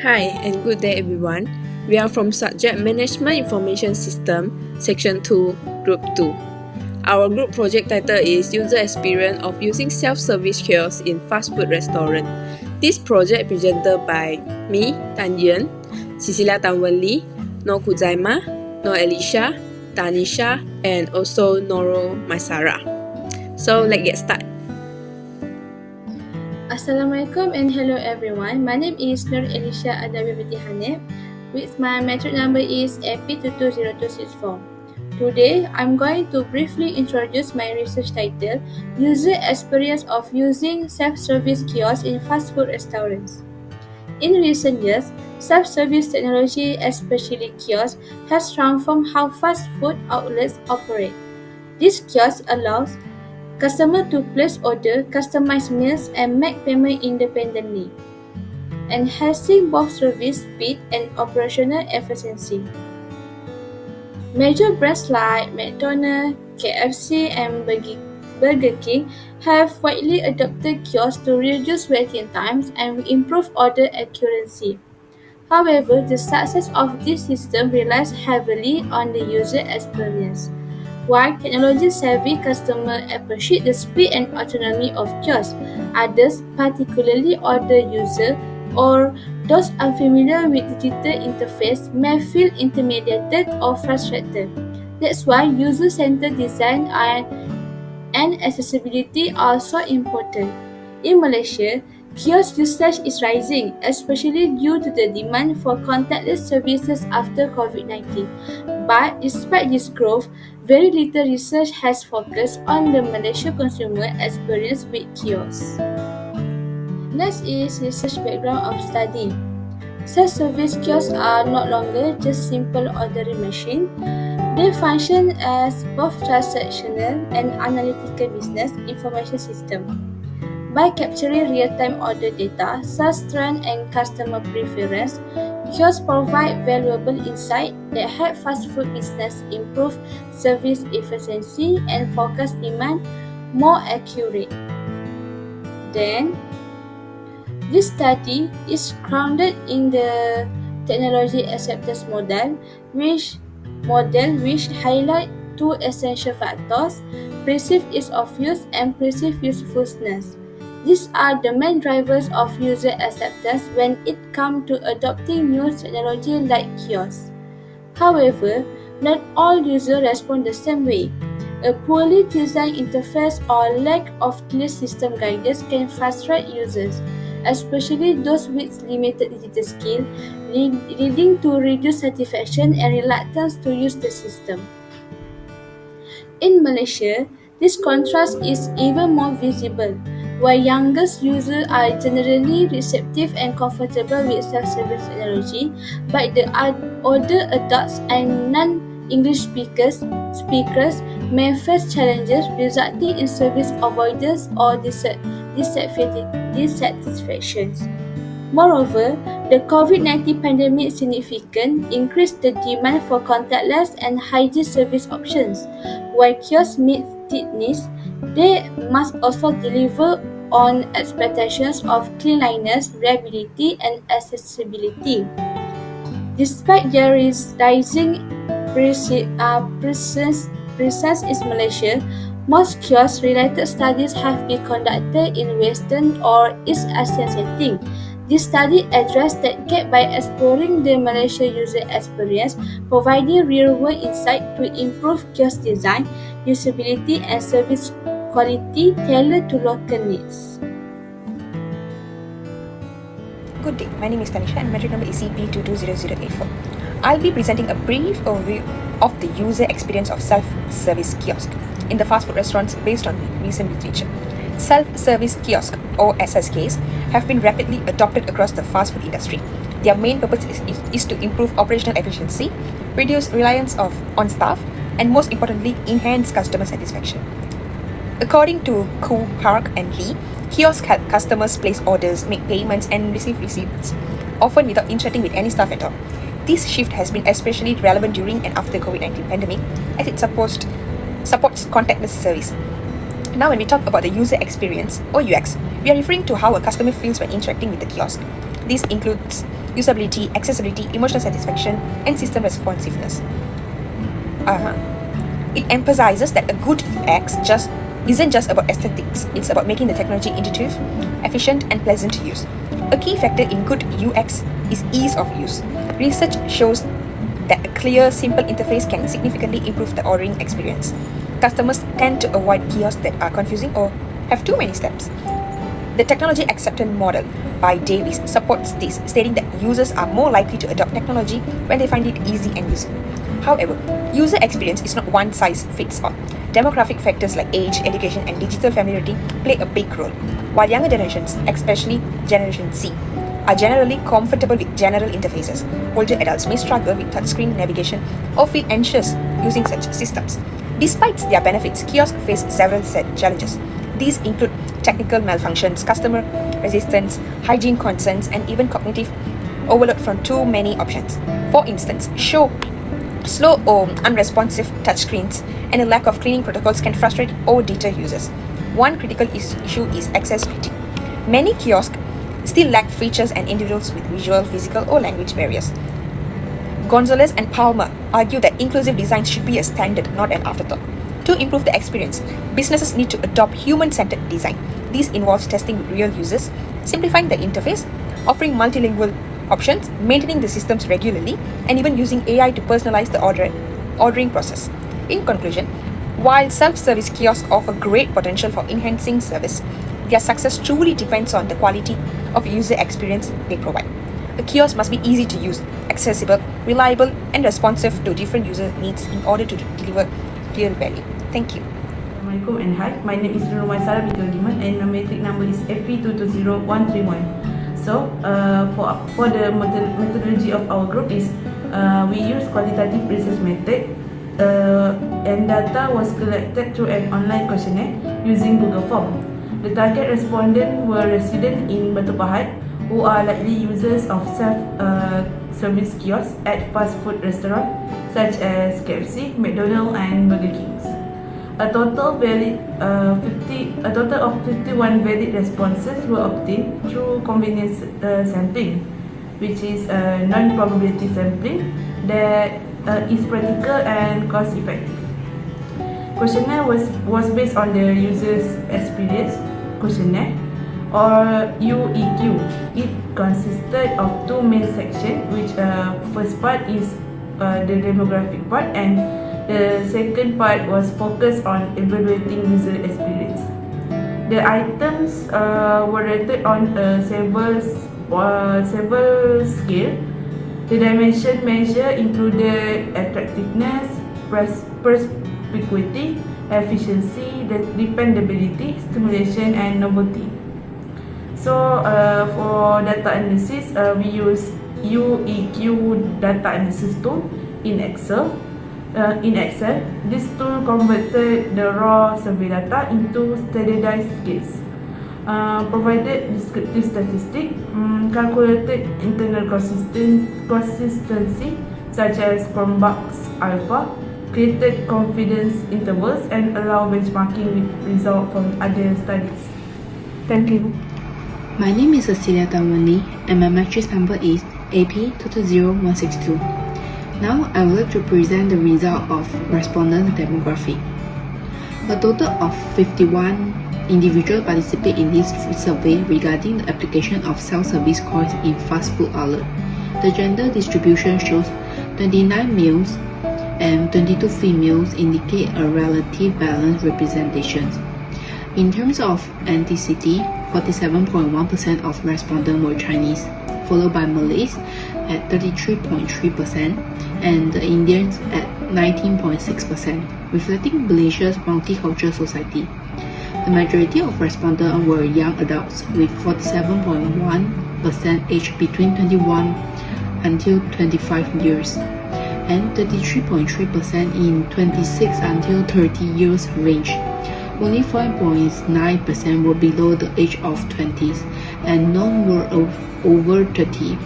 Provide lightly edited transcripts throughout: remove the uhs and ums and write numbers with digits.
Hi and good day everyone. We are from Subject Management Information System, Section 2, Group 2. Our group project title is User Experience of Using Self-Service Kiosks in Fast Food Restaurant. This project presented by me, Tan Yuan, Cecilia Tan Wen Lee, No Kuzaima, No Elisha, Tanisha, and also Noro Maisara. So let's get started. Assalamualaikum and hello everyone. My name is Nur Elisha Adawi Binti Hanif, with my metric number is BP20703. Today, I'm going to briefly introduce my research title, User Experience of Using Self-Service Kiosks in Fast Food Restaurants. In recent years, self-service technology, especially kiosks, has transformed how fast food outlets operate. This kiosk allows customers to place orders, customize meals, and make payment independently, enhancing both service speed and operational efficiency. Major brands like McDonald's, KFC, and Burger King have widely adopted kiosks to reduce waiting times and improve order accuracy. However, the success of this system relies heavily on the user experience. While technology-savvy customers appreciate the speed and autonomy of kiosks, others, particularly older users or those unfamiliar with digital interface, may feel intimidated or frustrated. That's why user-centered design and accessibility are so important. In Malaysia, kiosk usage is rising, especially due to the demand for contactless services after COVID-19. But despite this growth, very little research has focused on the Malaysian consumer experience with kiosks. Next is research background of study. Self-service kiosks are no longer just simple ordering machine. They function as both transactional and analytical business information system. By capturing real-time order data, sales trend, and customer preference, kiosks provide valuable insight that help fast food business improve service efficiency and forecast demand more accurate. Then, this study is grounded in the technology acceptance model, which highlight two essential factors: perceived ease of use and perceived usefulness. These are the main drivers of user acceptance when it comes to adopting new technology like kiosks. However, not all users respond the same way. A poorly designed interface or lack of clear system guidance can frustrate users, especially those with limited digital skill, leading to reduced satisfaction and reluctance to use the system. In Malaysia, this contrast is even more visible, where younger users are generally receptive and comfortable with self-service technology, but the older adults and non-English speakers may face challenges resulting in service avoidance or dissatisfactions. Moreover, the COVID-19 pandemic significantly increased the demand for contactless and hygiene service options. While kiosks meet these needs, they must also deliver on expectations of cleanliness, reliability, and accessibility. Despite their rising presence in Malaysia, most kiosk-related studies have been conducted in Western or East Asian settings. This study addressed that gap by exploring the Malaysia user experience, providing real-world insight to improve kiosk design, usability, and service quality tailored to local needs. Good day, my name is Tanisha and metric number is CP220084. I'll be presenting a brief overview of the user experience of self-service kiosk in the fast food restaurants based on recent literature. Self-service kiosks, or SSKs, have been rapidly adopted across the fast food industry. Their main purpose is to improve operational efficiency, reduce reliance on staff, and most importantly, enhance customer satisfaction. According to Koo, Park, and Lee, kiosks help customers place orders, make payments, and receive receipts, often without interacting with any staff at all. This shift has been especially relevant during and after COVID-19 pandemic, as it supports contactless service. Now when we talk about the user experience, or UX, we are referring to how a customer feels when interacting with the kiosk. This includes usability, accessibility, emotional satisfaction, and system responsiveness. It emphasizes that a good UX isn't just about aesthetics, it's about making the technology intuitive, efficient, and pleasant to use. A key factor in good UX is ease of use. Research shows that a clear, simple interface can significantly improve the ordering experience. Customers tend to avoid kiosks that are confusing or have too many steps. The technology acceptance model by Davies supports this, stating that users are more likely to adopt technology when they find it easy and useful. However, user experience is not one size fits all. Demographic factors like age, education, and digital familiarity play a big role. While younger generations, especially Generation Z, are generally comfortable with general interfaces, older adults may struggle with touchscreen navigation or feel anxious using such systems. Despite their benefits, kiosks face several challenges. These include technical malfunctions, customer resistance, hygiene concerns, and even cognitive overload from too many options. For instance, slow or unresponsive touchscreens and a lack of cleaning protocols can frustrate or deter users. One critical issue is accessibility. Many kiosks still lack features and individuals with visual, physical, or language barriers. Gonzalez and Palmer argue that inclusive design should be a standard, not an afterthought. To improve the experience, businesses need to adopt human-centered design. This involves testing with real users, simplifying the interface, offering multilingual options, maintaining the systems regularly, and even using AI to personalize the ordering process. In conclusion, while self-service kiosks offer great potential for enhancing service, their success truly depends on the quality of user experience they provide. A kiosk must be easy to use, accessible, reliable, and responsive to different user needs in order to deliver real value. Thank you. Assalamualaikum and hi, my name is Nurul Maisara Biduldiman and my matric number is BP20703. So, for the methodology of our group is we use qualitative research method and data was collected through an online questionnaire using Google Form. The target respondents were residents in Batu Pahat who are likely users of self-service kiosks at fast food restaurants such as KFC, McDonald's, and Burger King. A total of 51 valid responses were obtained through convenience sampling, which is non-probability sampling that is practical and cost-effective. Questionnaire was based on the user's experience questionnaire or UEQ. It consisted of two main sections, which first part is the demographic part and the second part was focused on evaluating user experience. The items were rated on several scales. The dimension measure included attractiveness, perspicuity, efficiency, dependability, stimulation, and novelty. So for data analysis, we use UEQ data analysis tool in Excel. This tool converted the raw survey data into standardized scales, provided descriptive statistics, calculated internal consistency such as Chromebox alpha, created confidence intervals, and allow benchmarking with results from other studies. Thank you. My name is Cecilia Tawani and my matrix number is AP220162. Now I would like to present the result of respondent demography. A total of 51 individuals participate in this survey regarding the application of self-service coins in fast food outlet. The gender distribution shows 29 males and 22 females indicate a relative balanced representation. In terms of ethnicity, 47.1% of respondents were Chinese, followed by Malays at 33.3% and the Indians at 19.6%, reflecting Malaysia's multicultural society. The majority of respondents were young adults with 47.1% aged between 21 until 25 years and 33.3% in 26 until 30 years range. Only 5.9% were below the age of 20s and none were over 30.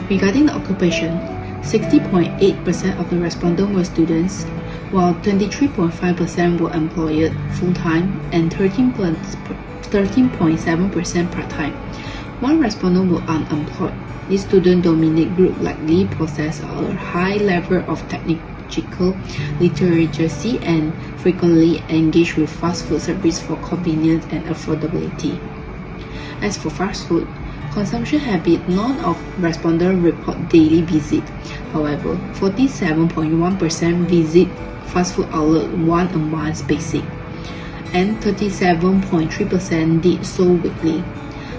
Regarding the occupation, 60.8% of the respondents were students, while 23.5% were employed full-time and 13.7% part-time, One respondent were unemployed. This student-dominated group likely possess a high level of technological literacy and frequently engage with fast food service for convenience and affordability. As for fast food consumption habit, none of respondents report daily visit. However, 47.1% visit fast food outlet once a month basic, and 37.3% did so weekly.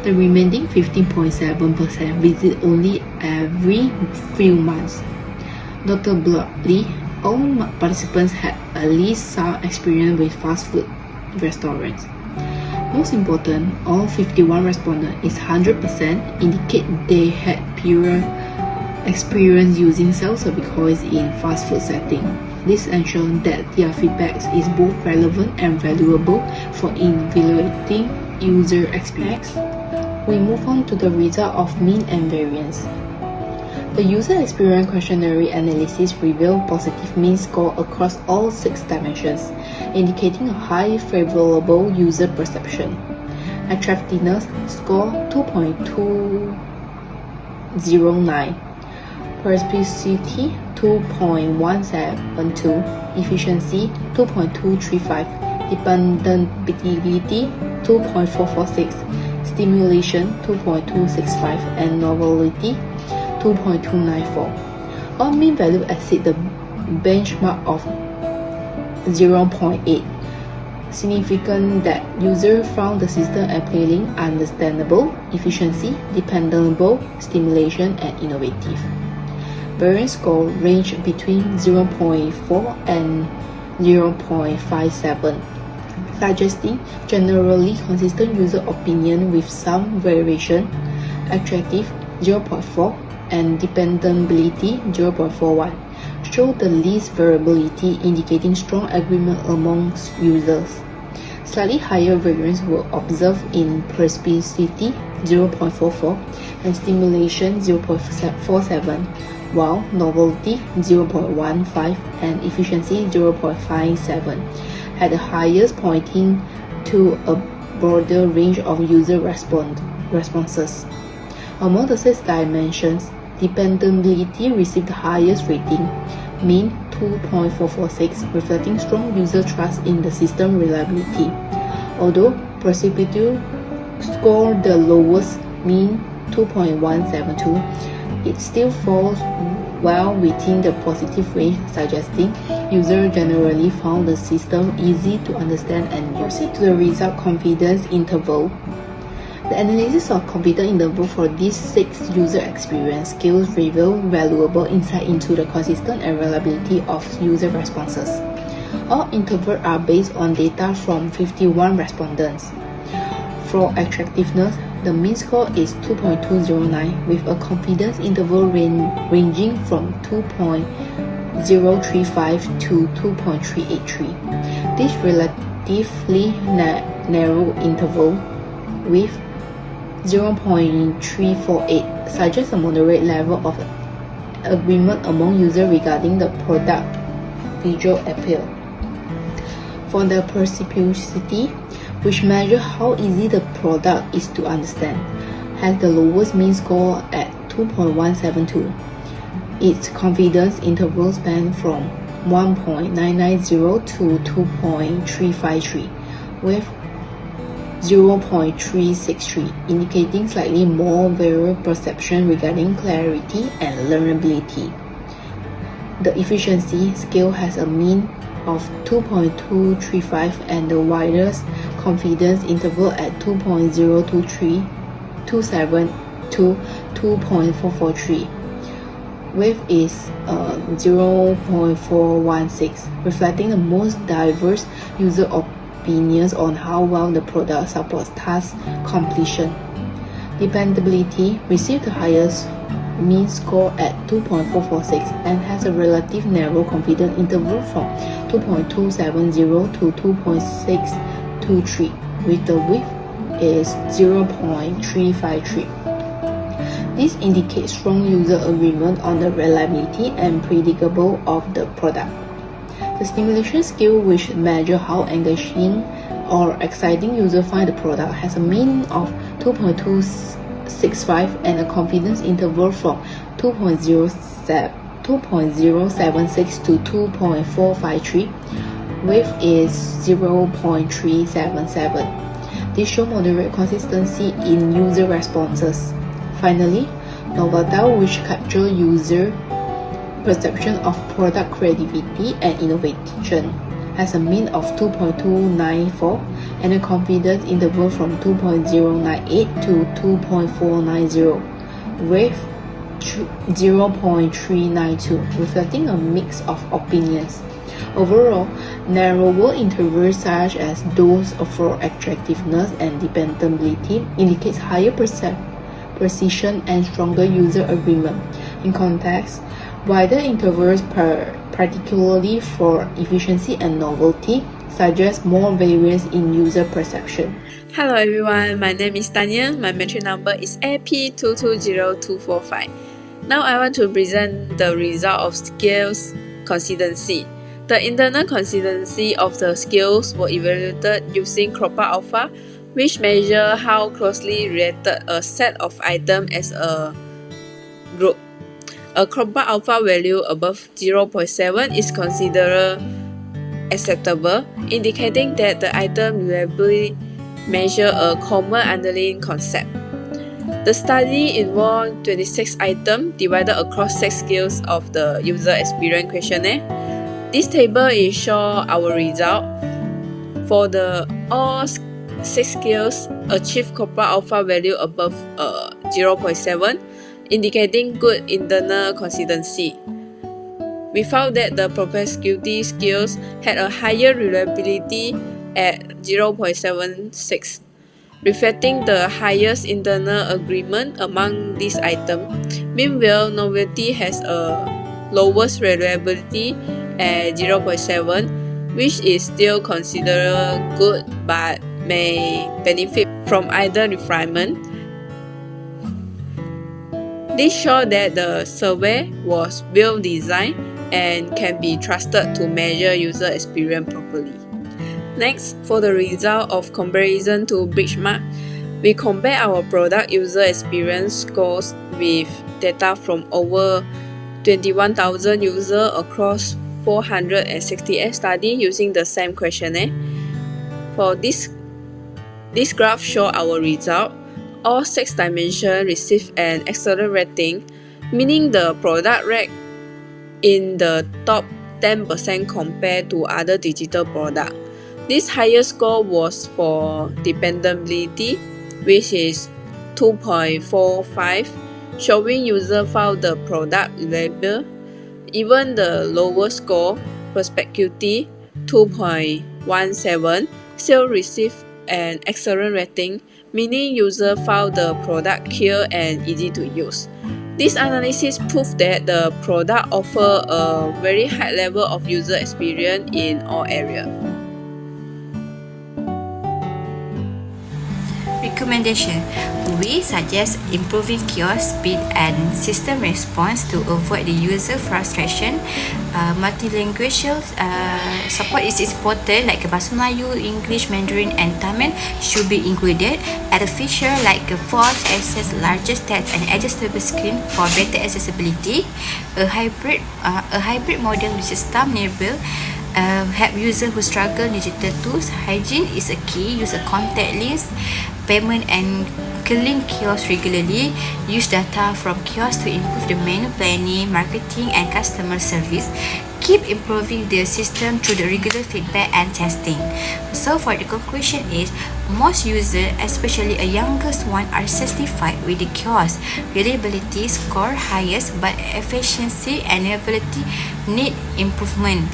The remaining 15.7% visit only every few months. Notably, all participants had at least some experience with fast food restaurants. Most important, all 51 respondents is 100% indicate they had prior experience using self-service kiosks in fast food setting. This ensures that their feedback is both relevant and valuable for evaluating user experience. We move on to the result of mean and variance. The user experience questionnaire analysis revealed positive mean score across all 6 dimensions, indicating a high favorable user perception. Attractiveness score 2.209, perspicacity 2.172, efficiency 2.235, dependability 2.446, stimulation 2.265, and novelty 2.294. All mean value exceed the benchmark of 0.8, significant that users found the system appealing, understandable, efficiency, dependable, stimulation, and innovative. Variance score range between 0.4 and 0.57, suggesting generally consistent user opinion with some variation. Attractive 0.4 and dependability 0.41 show the least variability, indicating strong agreement amongst users. Slightly higher variance were observed in perspicacity 0.44 and stimulation 0.47, while novelty 0.15 and efficiency 0.57 had the highest, pointing to a broader range of user responses. Among the 6 dimensions, dependability received the highest rating, mean 2.446, reflecting strong user trust in the system reliability. Although perspicacity scored the lowest, mean 2.172, it still falls well within the positive range, suggesting users generally found the system easy to understand and use. Proceed to the result confidence interval. The analysis of confidence interval for these 6 user experience skills reveal valuable insight into the consistency and reliability of user responses. All intervals are based on data from 51 respondents. For attractiveness, the mean score is 2.209 with a confidence interval ranging from 2.035 to 2.383. This relatively narrow interval with 0.348 suggests a moderate level of agreement among users regarding the product visual appeal. For the perspicacity, which measures how easy the product is to understand, has the lowest mean score at 2.172. Its confidence interval spans from 1.990 to 2.353, with 0.363, indicating slightly more variable perception regarding clarity and learnability. The efficiency scale has a mean of 2.235 and the widest confidence interval at 2.027 to 2.443, with is 0.416, reflecting the most diverse user opinions on how well the product supports task completion. Dependability received the highest mean score at 2.446 and has a relative narrow confidence interval from 2.270 to 2.623, with the width is 0.353. This indicates strong user agreement on the reliability and predictability of the product. The stimulation scale, which measures how engaging or exciting users find the product, has a mean of 2.2 0.65 and a confidence interval from 2.076 to 2.453. Width is 0.377. This shows moderate consistency in user responses. Finally, Novotel, which captures user perception of product credibility and innovation, has a mean of 2.294 and a confidence interval from 2.098 to 2.490, with 0.392, reflecting a mix of opinions. Overall, narrower intervals such as those for attractiveness and dependability indicates higher precision and stronger user agreement. In context, wider intervals, particularly for efficiency and novelty, suggest more variance in user perception. Hello everyone, my name is Tanya. My metric number is AP2200245. Now I want to present the result of skills consistency. The internal consistency of the skills were evaluated using Kropa Alpha, which measure how closely related a set of items as a group. A Kropa Alpha value above 0.7 is considered acceptable, indicating that the item reliably measure a common underlying concept. The study involved 26 items divided across 6 skills of the user experience questionnaire. This table is show our result. For the all 6 skills achieve Kropa Alpha value above 0.7, indicating good internal consistency. We found that the propensity skills had a higher reliability at 0.76, reflecting the highest internal agreement among these items. Meanwhile, novelty has a lowest reliability at 0.7, which is still considered good but may benefit from either refinement. This shows that the survey was well designed and can be trusted to measure user experience properly. Next, for the result of comparison to benchmark, we compare our product user experience scores with data from over 21,000 users across 468 studies using the same questionnaire. For this graph shows our result. All 6 dimensions receive an excellent rating, meaning the product ranked in the top 10% compared to other digital products. This higher score was for dependability, which is 2.45, showing users found the product reliable. Even the lower score, perspicuity, 2.17, still received an excellent rating, meaning users found the product clear and easy to use. This analysis proved that the product offers a very high level of user experience in all areas. Recommendation: we suggest improving kiosk speed and system response to avoid the user frustration. Multilingual support is important, like Bahasa Melayu, English, Mandarin, and Tamil should be included. Add a feature like a force access larger text and adjustable screen for better accessibility. A hybrid model which is thumbnail help users who struggle digital tools. Hygiene is a key. Use a contact list, payment, and clean kiosk regularly. Use data from kiosk to improve the menu planning, marketing, and customer service. Keep improving the system through the regular feedback and testing. So for the conclusion is, most users, especially a youngest one, are satisfied with the kiosk. Reliability score highest, but efficiency and availability need improvement.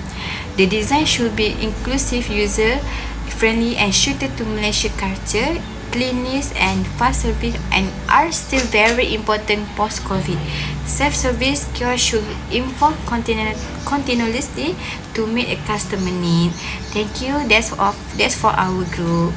The design should be inclusive, user-friendly, and suited to Malaysian culture. Cleanliness and fast service and are still very important post-COVID. Self-service kiosk should evolve continuously to meet a customer need. Thank you. That's for our group.